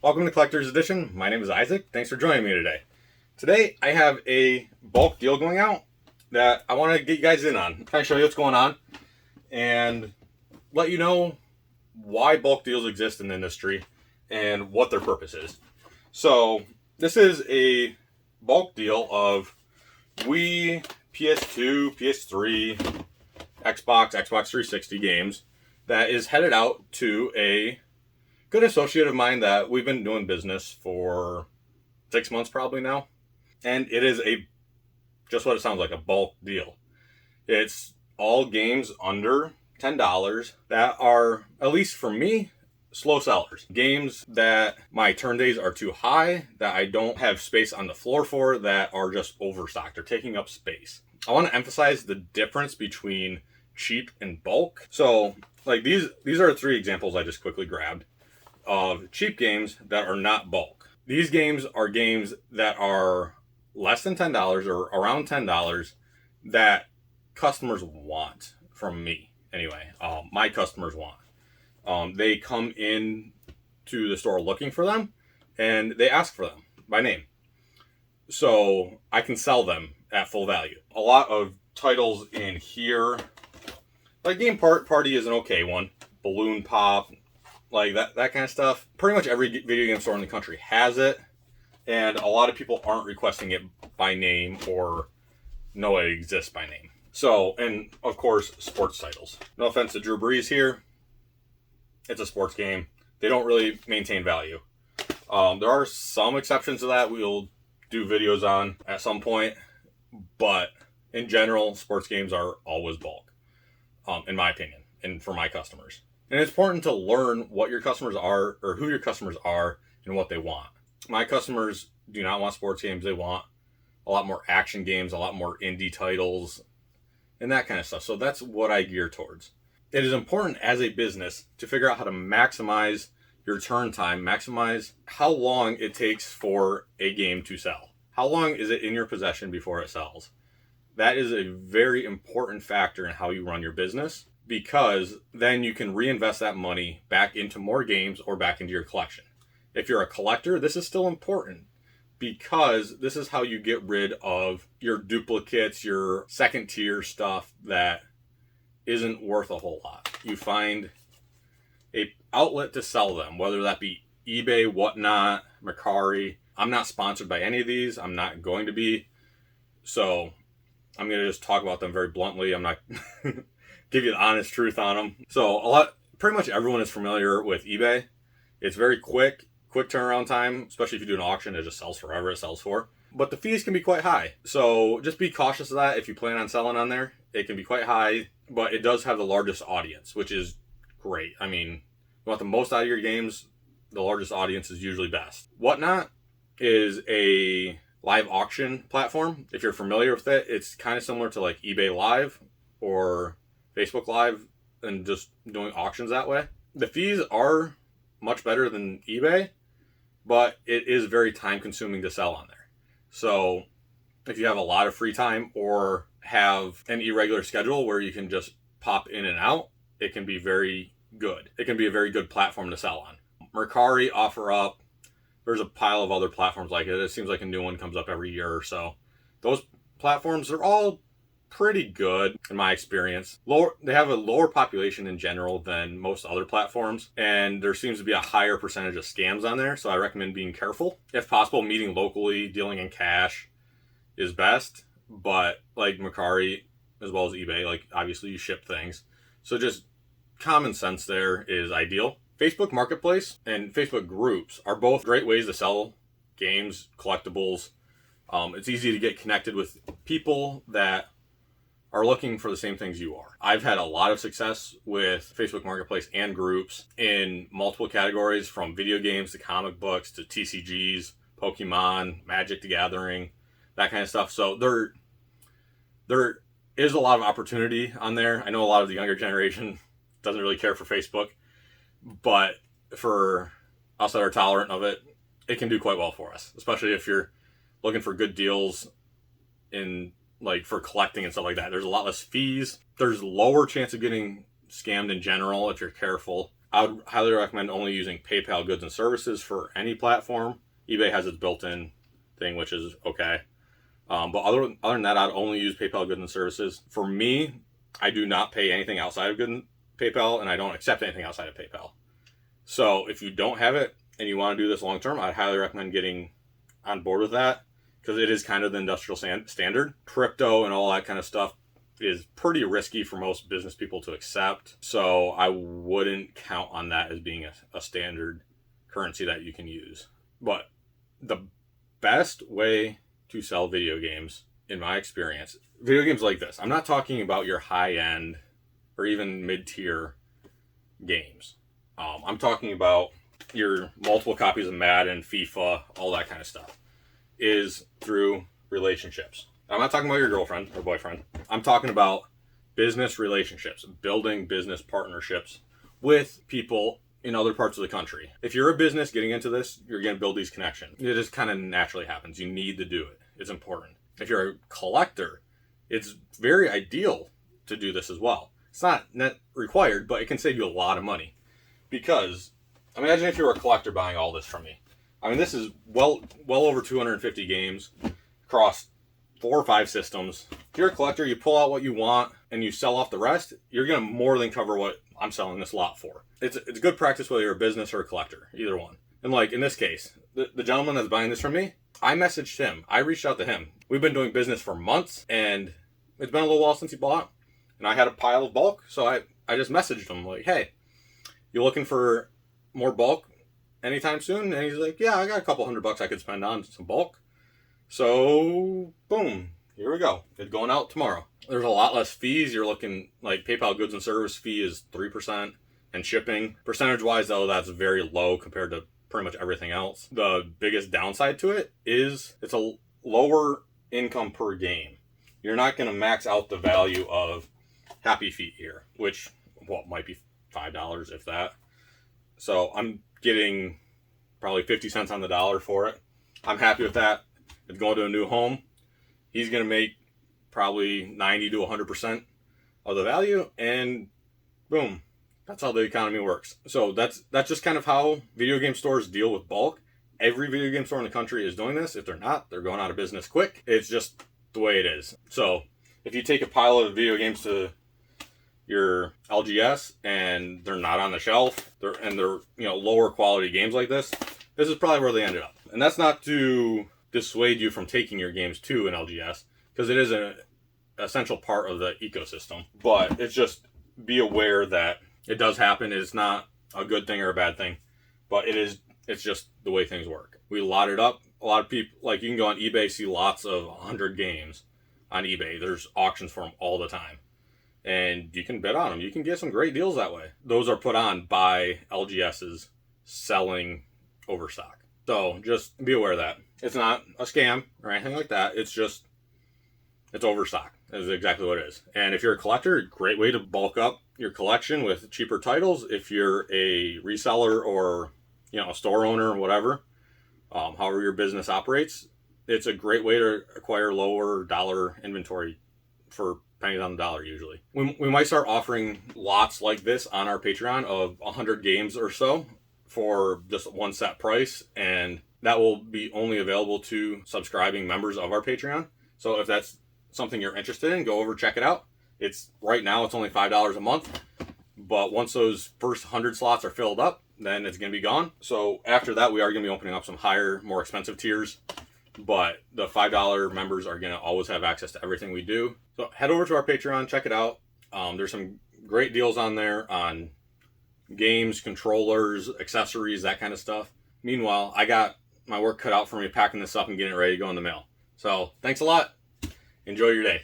Welcome to Collector's Edition. My name is Isaac. Thanks for joining me today. Today I have a bulk deal going out that I want to get you guys in on. Kind of show you what's going on and let you know why bulk deals exist in the industry and what their purpose is. So this is a bulk deal of Wii, PS2, PS3, Xbox 360 games that is headed out to a good associate of mine that we've been doing business for 6 months probably now. And it is just what it sounds like, a bulk deal. It's all games under $10 that are, at least for me, slow sellers. Games that my turn days are too high, that I don't have space on the floor for, that are just overstocked or taking up space. I want to emphasize the difference between cheap and bulk. So, like these are 3 examples I just quickly grabbed of cheap games that are not bulk. These games are games that are less than $10 or around $10 that customers want from me. Anyway, my customers want. They come in to the store looking for them and they ask for them by name. So I can sell them at full value. A lot of titles in here, like Game Party is an okay one. Balloon Pop, like that kind of stuff. Pretty much every video game store in the country has it, and a lot of people aren't requesting it by name or know it exists by name. So, and of course, sports titles. No offense to Drew Brees here. It's a sports game. They don't really maintain value. There are some exceptions to that we'll do videos on at some point, but in general, sports games are always bulk, in my opinion, and for my customers. And it's important to learn what your customers are, or who your customers are, and what they want. My customers do not want sports games. They want a lot more action games, a lot more indie titles, and that kind of stuff. So that's what I gear towards. It is important as a business to figure out how to maximize your turn time, maximize how long it takes for a game to sell. How long is it in your possession before it sells? That is a very important factor in how you run your business, because then you can reinvest that money back into more games or back into your collection. If you're a collector, this is still important because this is how you get rid of your duplicates, your second tier stuff that isn't worth a whole lot. You find a outlet to sell them, whether that be eBay, Whatnot, Mercari. I'm not sponsored by any of these. I'm not going to be. So I'm going to just talk about them very bluntly. I'm not give you the honest truth on them. So pretty much everyone is familiar with eBay. It's very quick turnaround time, especially if you do an auction. It just sells forever. It sells for. But the fees can be quite high. So just be cautious of that if you plan on selling on there. It can be quite high, but it does have the largest audience, which is great. I mean, you want the most out of your games, the largest audience is usually best. Whatnot is a live auction platform. If you're familiar with it, it's kind of similar to like eBay Live or Facebook Live and just doing auctions that way. The fees are much better than eBay, but it is very time consuming to sell on there. So if you have a lot of free time or have an irregular schedule where you can just pop in and out, it can be very good. It can be a very good platform to sell on. Mercari, OfferUp, there's a pile of other platforms like it. It seems like a new one comes up every year or so. Those platforms are all pretty good in my experience. They have a lower population in general than most other platforms, and there seems to be a higher percentage of scams on there, so I recommend being careful. If possible, meeting locally, dealing in cash is best, but like Mercari as well as eBay, like obviously you ship things, so just common sense there is ideal. Facebook Marketplace and Facebook groups are both great ways to sell games, collectibles. It's easy to get connected with people that are looking for the same things you are. I've had a lot of success with Facebook Marketplace and groups in multiple categories, from video games to comic books to TCGs, Pokemon, Magic the Gathering, that kind of stuff. So there is a lot of opportunity on there. I know a lot of the younger generation doesn't really care for Facebook, but for us that are tolerant of it, it can do quite well for us, especially if you're looking for good deals in like for collecting and stuff like that. There's a lot less fees. There's lower chance of getting scammed in general if you're careful. I would highly recommend only using PayPal goods and services for any platform. eBay has its built-in thing, which is okay. But other than that, I'd only use PayPal goods and services. For me, I do not pay anything outside of PayPal, and I don't accept anything outside of PayPal. So if you don't have it and you want to do this long term, I'd highly recommend getting on board with that, because it is kind of the industrial standard. Crypto and all that kind of stuff is pretty risky for most business people to accept. So I wouldn't count on that as being a standard currency that you can use. But the best way to sell video games, in my experience, video games like this, I'm not talking about your high-end or even mid-tier games. I'm talking about your multiple copies of Madden, FIFA, all that kind of stuff, is through relationships. I'm not talking about your girlfriend or boyfriend. I'm talking about business relationships, building business partnerships with people in other parts of the country. If you're a business getting into this, you're going to build these connections. It just kind of naturally happens. You need to do it. It's important. If you're a collector, it's very ideal to do this as well. It's not required, but it can save you a lot of money. Because imagine if you were a collector buying all this from me. I mean, this is well over 250 games across 4 or 5 systems. If you're a collector, you pull out what you want and you sell off the rest, you're going to more than cover what I'm selling this lot for. It's good practice whether you're a business or a collector, either one. And like in this case, the gentleman that's buying this from me, I messaged him. I reached out to him. We've been doing business for months, and it's been a little while since he bought. And I had a pile of bulk, so I just messaged him like, hey, you looking for more bulk anytime soon? And he's like, yeah, I got a couple $100 I could spend on some bulk. So, boom, here we go. It's going out tomorrow. There's a lot less fees. You're looking like PayPal goods and service fee is 3%, and shipping. Percentage-wise, though, that's very low compared to pretty much everything else. The biggest downside to it is it's a lower income per game. You're not going to max out the value of Happy Feet here, which, might be $5, if that. So I'm getting probably 50 cents on the dollar for it. I'm happy with that. It's going to a new home. He's going to make probably 90 to 100% of the value, and boom, that's how the economy works. So that's just kind of how video game stores deal with bulk. Every video game store in the country is doing this. If they're not, they're going out of business quick. It's just the way it is. So if you take a pile of video games to your LGS and they're not on the shelf, they're lower quality games like this is probably where they ended up. And that's not to dissuade you from taking your games to an LGS, because it is an essential part of the ecosystem. But it's just, be aware that it does happen. It's not a good thing or a bad thing, but it's just the way things work. We lot it up. A lot of people, like, you can go on eBay, see lots of 100 games on eBay. There's auctions for them all the time, and you can bid on them. You can get some great deals that way. Those are put on by LGSs selling overstock. So just be aware of that. It's not a scam or anything like that. It's overstock. Is exactly what it is. And if you're a collector, great way to bulk up your collection with cheaper titles. If you're a reseller or a store owner or whatever, however your business operates, it's a great way to acquire lower dollar inventory for pennies on the dollar usually. We might start offering lots like this on our Patreon of 100 games or so for just one set price, and that will be only available to subscribing members of our Patreon. So if that's something you're interested in, go over, check it out. Right now it's only $5 a month, but once those first 100 slots are filled up, then it's going to be gone. So after that, we are going to be opening up some higher, more expensive tiers, but the $5 members are going to always have access to everything we do. So head over to our Patreon, check it out. There's some great deals on there on games, controllers, accessories, that kind of stuff. Meanwhile, I got my work cut out for me packing this up and getting it ready to go in the mail. So thanks a lot. Enjoy your day.